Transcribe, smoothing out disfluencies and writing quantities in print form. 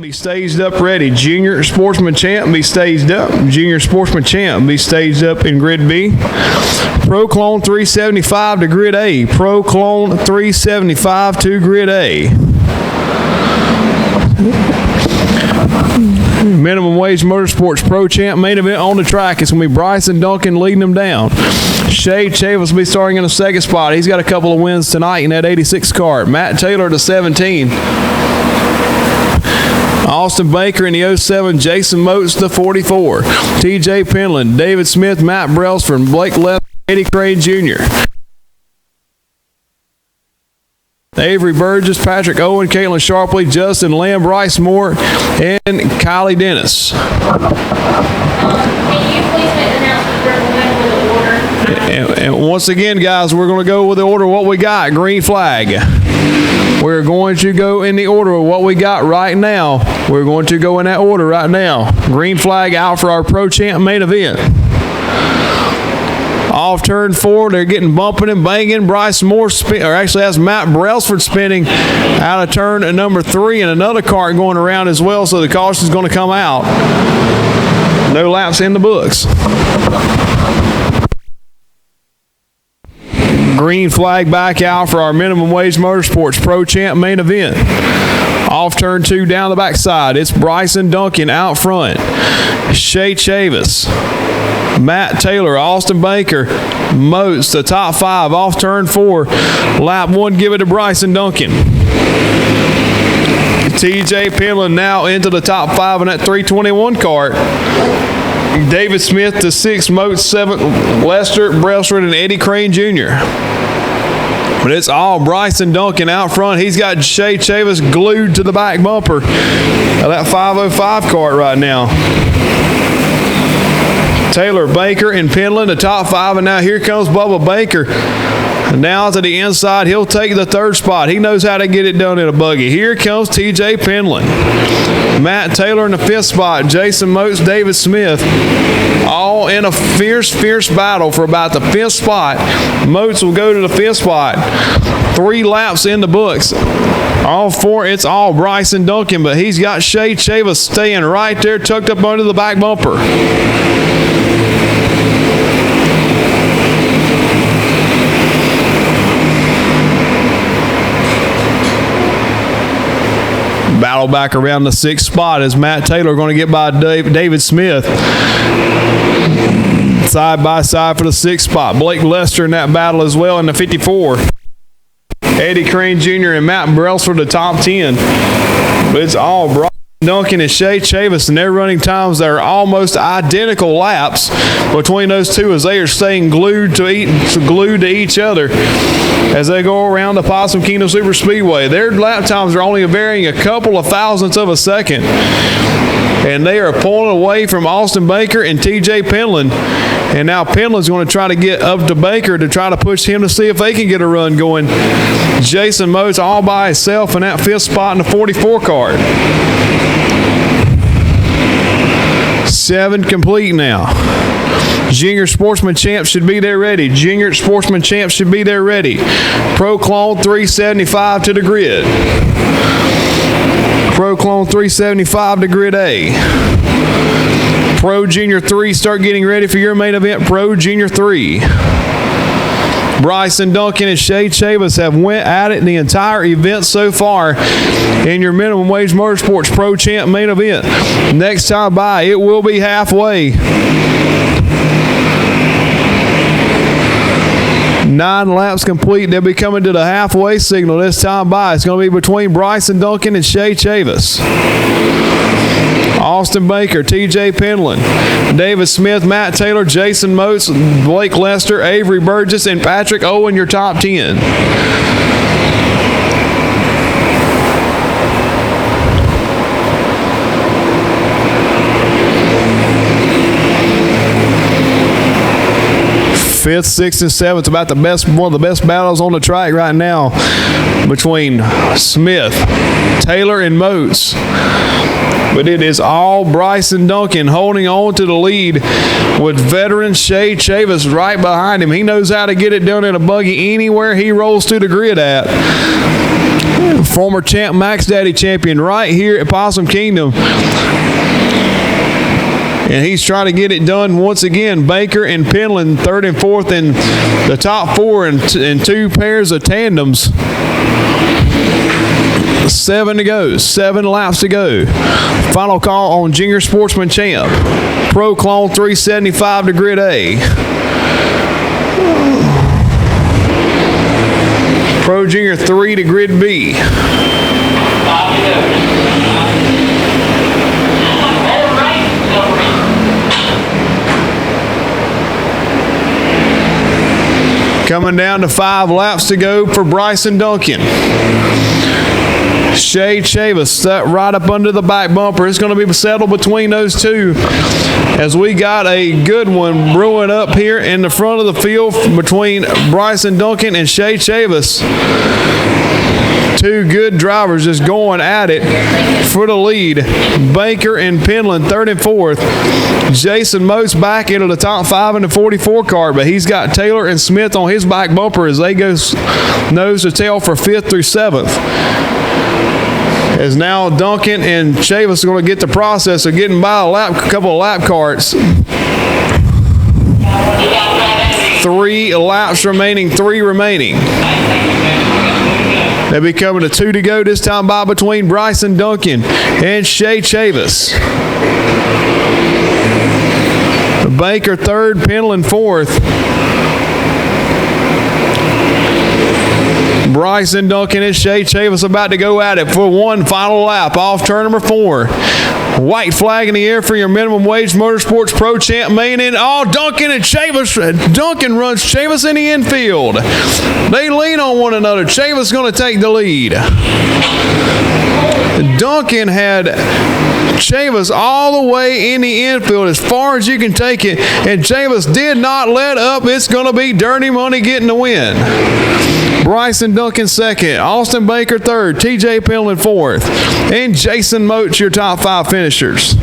Be staged up ready. Junior Sportsman Champ be staged up. Junior Sportsman Champ be staged up in Grid B. Pro Clone 375 to Grid A. Pro Clone 375 to Grid A. Minimum Wage Motorsports Pro Champ main event on the track. It's going to be Bryson Duncan leading them down. Shay Chavis will be starting in the second spot. He's got a couple of wins tonight in that 86 car. Matt Taylor to 17. Austin Baker in the 07, Jason Motes the 44. TJ Penland, David Smith, Matt Brailsford, Blake Left, Eddie Crane Jr. Avery Burgess, Patrick Owen, Caitlin Sharpley, Justin Lamb, Bryce Moore, and Kylie Dennis. Can you please make the announcement for everyone with the order? And once again, guys, we're going to go with the order of what we got. Green flag. We're going to go in the order of what we got right now. We're going to go in that order right now. Green flag out for our Pro Champ main event. Off turn 4, they're getting bumping and banging. Bryce Moore, actually that's Matt Brailsford spinning out of turn at number 3, and another car going around as well, so the caution is going to come out. No laps in the books. Green flag back out for our Minimum Wage Motorsports Pro Champ main event. Off turn 2 down the backside. It's Bryson Duncan out front. Shay Chavis, Matt Taylor, Austin Baker, Motes, the top 5 off turn 4. Lap 1, give it to Bryson Duncan. TJ Penland now into the top 5 in that 321 cart. David Smith to 6, Motes 7, Lester, Brailsford, and Eddie Crane Jr. But it's all Bryson Duncan out front. He's got Shay Chavis glued to the back bumper of that 505 cart right now. Taylor, Baker, and Penland, the top 5, and now here comes Bubba Baker. And now to the inside, he'll take the 3rd spot. He knows how to get it done in a buggy. Here comes TJ Penland. Matt Taylor in the 5th spot. Jason Motes, David Smith, all in a fierce battle for about the 5th spot. Motes will go to the 5th spot. 3 laps in the books. All 4, it's all Bryson Duncan, but he's got Shay Chavis staying right there, tucked up under the back bumper. Battle back around the 6th spot as Matt Taylor going to get by David Smith. Side by side for the 6th spot. Blake Lester in that battle as well in the 54. Eddie Crane Jr. and Matt Brailsford the top 10. But it's all Bryson Duncan and Shay Chavis, and they're running times that are almost identical laps between those two as they are staying glued to each other as they go around the Possum Kingdom Super Speedway. Their lap times are only varying a couple of thousandths of a second, and they are pulling away from Austin Baker and TJ Penland. And now Penland's going to try to get up to Baker to try to push him to see if they can get a run going. Jason Motes all by himself in that 5th spot in the 44 cart. 7 complete now. Junior Sportsman Champ should be there ready. Junior Sportsman Champ should be there ready. Pro Clone 375 to the grid. Pro Clone 375 to Grid A. Pro Junior 3, start getting ready for your main event. Pro Junior 3. Bryson Duncan and Shay Chavis have went at it in the entire event so far in your Minimum Wage Motorsports Pro Champ main event. Next time by, it will be halfway. 9 laps complete. They'll be coming to the halfway signal this time by. It's going to be between Bryson Duncan and Shay Chavis. Austin Baker, TJ Penland, David Smith, Matt Taylor, Jason Motes, Blake Lester, Avery Burgess, and Patrick Owen, your top 10. Fifth, 6th, and 7th, about one of the best battles on the track right now between Smith, Taylor, and Motes. But it is all Bryson Duncan holding on to the lead with veteran Shay Chavis right behind him. He knows how to get it done in a buggy anywhere he rolls to the grid at. Former champ Max Daddy champion right here at Possum Kingdom. And he's trying to get it done once again. Baker and Penland, third and fourth in the top four and two pairs of tandems. 7 to go. 7 laps to go. Final call on Junior Sportsman Champ. Pro Clone 375 to Grid A. Pro Junior 3 to Grid B. Coming down to 5 laps to go for Bryson Duncan. Shay Chavis stuck right up under the back bumper. It's going to be settled between those two as we got a good one brewing up here in the front of the field between Bryson Duncan and Shay Chavis. Two good drivers just going at it for the lead. Baker and Penland, third and fourth. Jason Moats back into the top 5 in the 44 car, but he's got Taylor and Smith on his back bumper as they go nose to tail for 5th through 7th. As now Duncan and Chavis are going to get the process of getting by a couple of lap carts. 3 laps remaining, 3 remaining. They'll be coming to 2 to go this time by between Bryson Duncan and Shay Chavis. Baker third, Penland fourth. Bryson Duncan and Shay Chavis about to go at it for one final lap off turn number 4. White flag in the air for your minimum wage motorsports pro champ main in. Duncan and Chavis. Duncan runs Chavis in the infield. They lean on one another. Chavis going to take the lead. Duncan had Chavis all the way in the infield as far as you can take it, and Chavis did not let up. It's going to be dirty money getting the win. Bryson Duncan second, Austin Baker third, TJ Penland fourth, and Jason Moats your top 5 finishers.